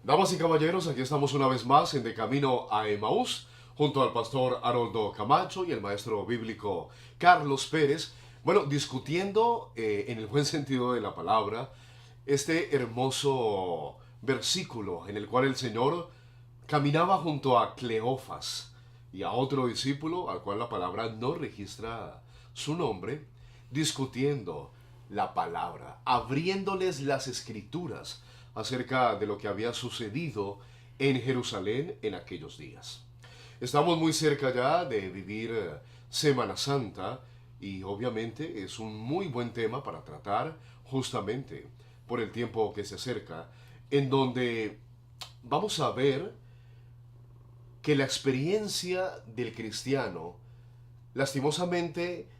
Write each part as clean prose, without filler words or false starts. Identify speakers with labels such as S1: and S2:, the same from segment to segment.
S1: Damas y caballeros, aquí estamos una vez más en De Camino a Emaús, junto al pastor Haroldo Camacho y el maestro bíblico Carlos Pérez. Bueno, discutiendo en el buen sentido de la palabra, este hermoso versículo en el cual el Señor caminaba junto a Cleofas y a otro discípulo, al cual la palabra no registra su nombre, discutiendo la palabra, abriéndoles las escrituras acerca de lo que había sucedido en Jerusalén en aquellos días. Estamos muy cerca ya de vivir Semana Santa y obviamente es un muy buen tema para tratar justamente por el tiempo que se acerca, en donde vamos a ver que la experiencia del cristiano lastimosamente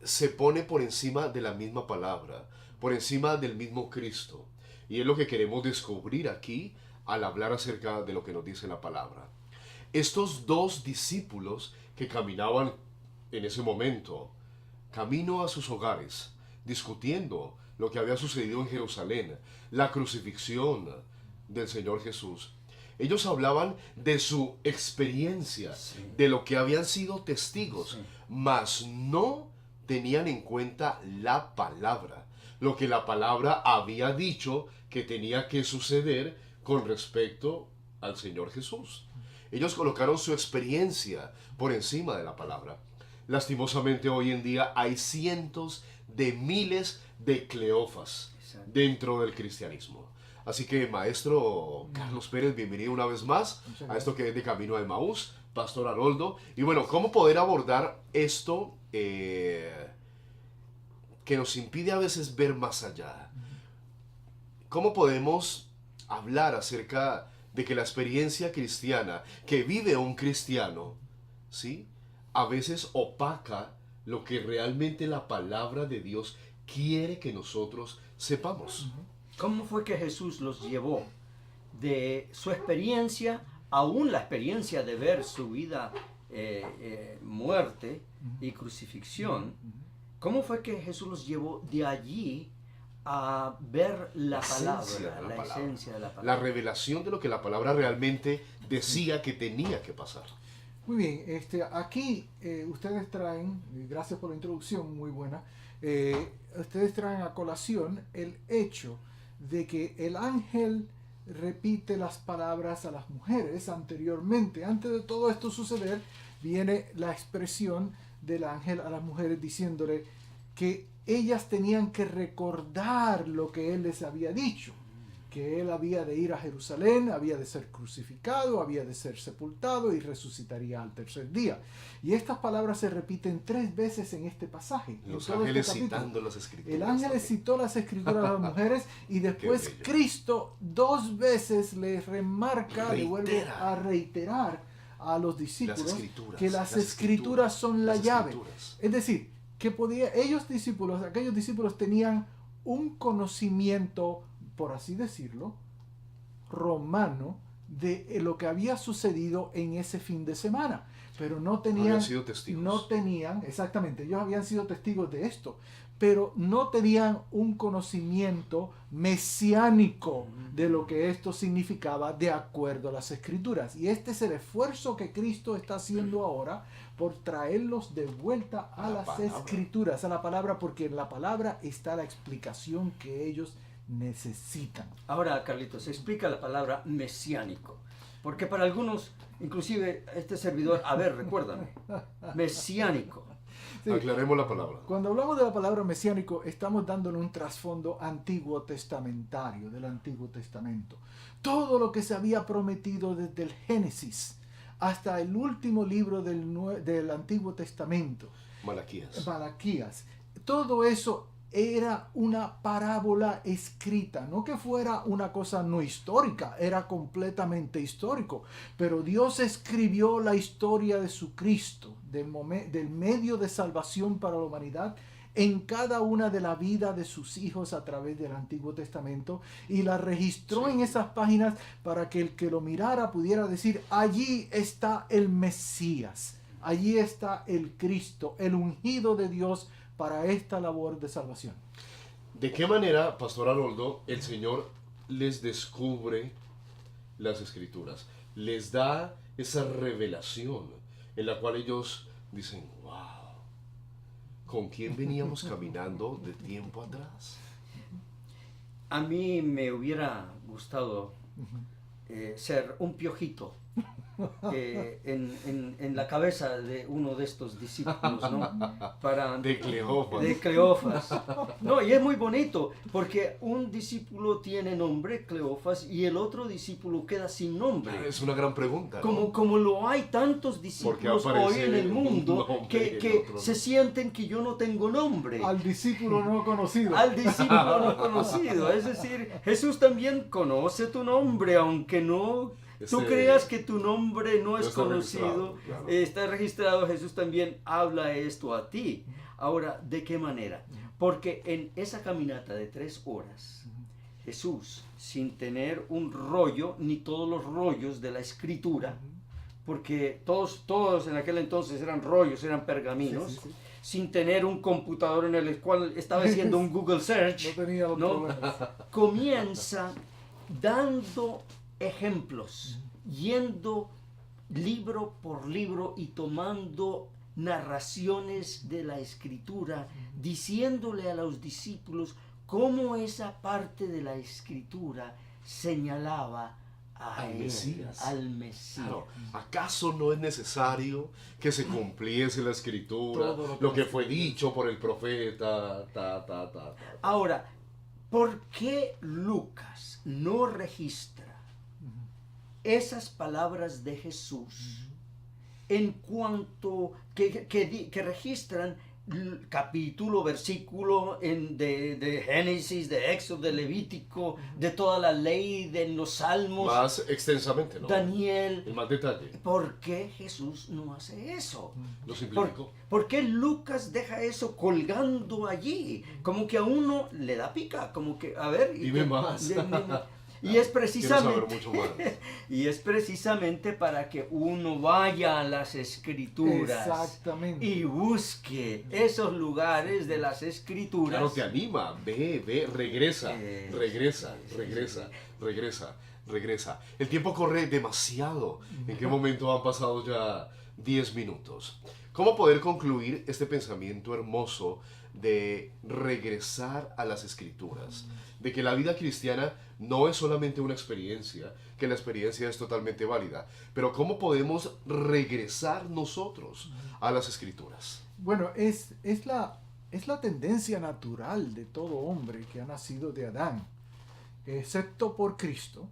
S1: se pone por encima de la misma palabra, por encima del mismo Cristo. Y es lo que queremos descubrir aquí al hablar acerca de lo que nos dice la palabra. Estos dos discípulos que caminaban en ese momento, camino a sus hogares, discutiendo lo que había sucedido en Jerusalén, la crucifixión del Señor Jesús. Ellos hablaban de su experiencia, de lo que habían sido testigos, mas no tenían en cuenta la palabra, lo que la palabra había dicho que tenía que suceder con respecto al Señor Jesús. Ellos colocaron su experiencia por encima de la palabra. Lastimosamente hoy en día hay cientos de miles de Cleofas dentro del cristianismo. Así que, maestro Carlos Pérez, bienvenido una vez más a esto que es De Camino a Emaús, pastor Haroldo. Y bueno, ¿cómo poder abordar esto que nos impide a veces ver más allá? ¿Cómo podemos hablar acerca de que la experiencia cristiana que vive un cristiano, ¿sí?, a veces opaca lo que realmente la palabra de Dios quiere que nosotros sepamos?
S2: ¿Cómo fue que Jesús los llevó de su experiencia, aún la experiencia de ver su vida, muerte y crucifixión? ¿Cómo fue que Jesús los llevó de allí a ver la palabra, la esencia de la palabra?
S1: La revelación de lo que la palabra realmente decía que tenía que pasar.
S3: Muy bien, aquí ustedes traen, y gracias por la introducción, muy buena, ustedes traen a colación el hecho de que el ángel repite las palabras a las mujeres anteriormente. Antes de todo esto suceder, viene la expresión del ángel a las mujeres diciéndole que ellas tenían que recordar lo que él les había dicho, que él había de ir a Jerusalén, había de ser crucificado, había de ser sepultado y resucitaría al tercer día. Y estas palabras se repiten 3 veces en este pasaje.
S1: Los ángeles citando las escrituras.
S3: El ángel citó las escrituras a las mujeres y después Cristo 2 veces les remarca, le vuelve a reiterar a los discípulos que las escrituras son la llave. Es decir, que aquellos discípulos tenían un conocimiento, por así decirlo, romano de lo que había sucedido en ese fin de semana, pero no tenían
S1: sido testigos.
S3: No tenían, exactamente, ellos habían sido testigos de esto, pero no tenían un conocimiento mesiánico de lo que esto significaba de acuerdo a las escrituras. Y este es el esfuerzo que Cristo está haciendo ahora por traerlos de vuelta a las escrituras, a la palabra, porque en la palabra está la explicación que ellos necesitan.
S2: Ahora, Carlitos, explica la palabra mesiánico, porque para algunos, inclusive este servidor, a ver, recuérdame, mesiánico.
S1: Sí. Aclaremos la palabra.
S3: Cuando hablamos de la palabra mesiánico, estamos dándole un trasfondo antiguo testamentario, del Antiguo Testamento. Todo lo que se había prometido desde el Génesis hasta el último libro del Antiguo Testamento, Malaquías, todo eso era una parábola escrita, no que fuera una cosa no histórica, era completamente histórico, pero Dios escribió la historia de su Cristo, del medio de salvación para la humanidad, en cada una de la vida de sus hijos a través del Antiguo Testamento, y la registró en esas páginas para que el que lo mirara pudiera decir: allí está el Mesías, allí está el Cristo, el ungido de Dios para esta labor de salvación.
S1: ¿De qué manera, pastor Haroldo, el Señor les descubre las Escrituras. Les da esa revelación en la cual ellos dicen, wow, ¿con quién veníamos caminando de tiempo atrás?
S2: A mí me hubiera gustado ser un piojito en la cabeza de uno de estos discípulos, ¿no?
S1: De Cleofas.
S2: De Cleofas. No, y es muy bonito, porque un discípulo tiene nombre, Cleofas, y el otro discípulo queda sin nombre.
S1: Es una gran pregunta, ¿no?
S2: Como lo hay tantos discípulos hoy en el mundo que se sienten que yo no tengo nombre.
S3: Al discípulo no conocido.
S2: Al discípulo no conocido. Es decir, Jesús también conoce tu nombre, aunque no tú creas que tu nombre no es conocido,
S1: claro.
S2: Está registrado. Jesús también habla esto a ti. Ahora, ¿de qué manera? Porque en esa caminata de 3 horas, Jesús, sin tener un rollo, ni todos los rollos de la Escritura, porque todos en aquel entonces eran rollos, eran pergaminos,
S3: Sí.
S2: sin tener un computador en el cual estaba haciendo un Google Search,
S3: No tenía los
S2: ¿no?
S3: problemas.
S2: Comienza dando ejemplos, yendo libro por libro y tomando narraciones de la Escritura, diciéndole a los discípulos cómo esa parte de la Escritura señalaba
S1: Al
S2: él,
S1: Mesías.
S2: al Mesías.
S1: Claro, ¿acaso no es necesario que se cumpliese la Escritura,
S3: Todo
S1: lo que fue dicho por el profeta,
S2: Ahora, ¿por qué Lucas no registra esas palabras de Jesús en cuanto que registran capítulo, versículo de Génesis, de Éxodo, de Levítico, de toda la ley, de los Salmos,
S1: más extensamente, ¿no?
S2: Daniel?
S1: En más detalle.
S2: ¿Por qué Jesús no hace eso?
S1: Lo simplificó.
S2: ¿Por qué Lucas deja eso colgando allí? Como que a uno le da pica, como que, a ver...
S1: Dime más.
S2: Y es
S1: Quiero saber
S2: precisamente...
S1: mucho más.
S2: Y es precisamente para que uno vaya a las Escrituras.
S3: Exactamente.
S2: Y busque esos lugares de las Escrituras.
S1: Claro, te anima, ve, regresa. El tiempo corre demasiado. ¿En qué momento han pasado ya 10 minutos? ¿Cómo poder concluir este pensamiento hermoso de regresar a las Escrituras? De que la vida cristiana no es solamente una experiencia, que la experiencia es totalmente válida, pero ¿cómo podemos regresar nosotros a las Escrituras?
S3: Bueno, es la tendencia natural de todo hombre que ha nacido de Adán, excepto por Cristo,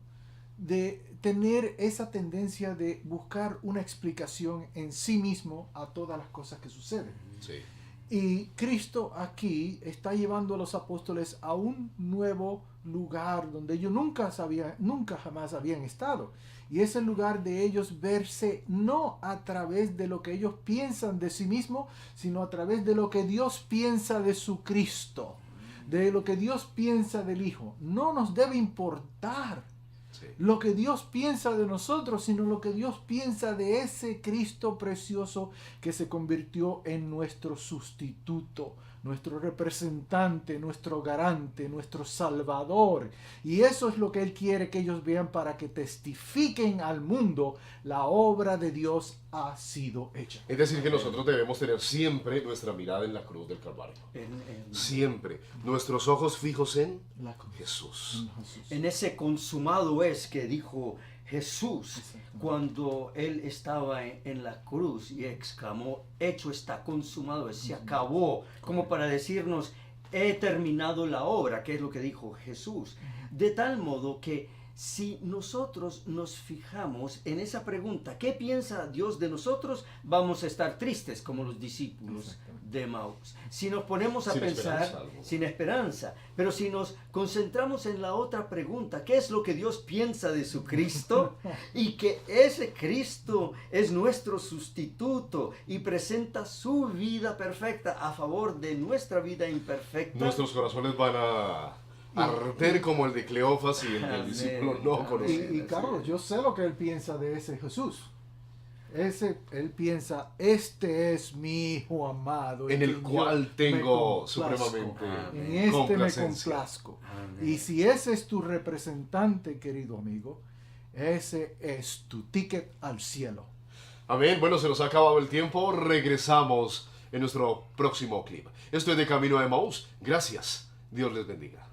S3: de tener esa tendencia de buscar una explicación en sí mismo a todas las cosas que suceden.
S1: Sí.
S3: Y Cristo aquí está llevando a los apóstoles a un nuevo lugar donde ellos nunca jamás habían estado. Y es el lugar de ellos verse no a través de lo que ellos piensan de sí mismos, sino a través de lo que Dios piensa de su Cristo, de lo que Dios piensa del Hijo. No nos debe importar lo que Dios piensa de nosotros, sino lo que Dios piensa de ese Cristo precioso que se convirtió en nuestro sustituto, nuestro representante, nuestro garante, nuestro salvador. Y eso es lo que Él quiere que ellos vean para que testifiquen al mundo: la obra de Dios ha sido hecha.
S1: Es decir, que nosotros debemos tener siempre nuestra mirada en la cruz del Calvario. Siempre. Nuestros ojos fijos en
S3: La cruz.
S1: Jesús.
S2: En ese consumado es que dijo Jesús cuando Él estaba en la cruz y exclamó: hecho está consumado, se acabó, como para decirnos: he terminado la obra, que es lo que dijo Jesús. De tal modo que si nosotros nos fijamos en esa pregunta, ¿qué piensa Dios de nosotros?, vamos a estar tristes como los discípulos de Maús. Si nos ponemos a pensar sin esperanza, pero si nos concentramos en la otra pregunta, ¿qué es lo que Dios piensa de su Cristo? Y que ese Cristo es nuestro sustituto y presenta su vida perfecta a favor de nuestra vida imperfecta.
S1: Nuestros corazones van a arder como el de Cleofas y el discípulo no conocido.
S3: Y Carlos, yo sé lo que él piensa de ese Jesús. Él piensa: este es mi Hijo amado,
S1: en el cual tengo supremamente
S3: en este me
S1: complacencia.
S3: complazco.
S2: Amén.
S3: Y si ese es tu representante, querido amigo, Ese es tu ticket al cielo.
S1: Amén. Bueno, se nos ha acabado el tiempo. Regresamos en nuestro próximo clip. Esto es De Camino a Emaús. Gracias. Dios les bendiga.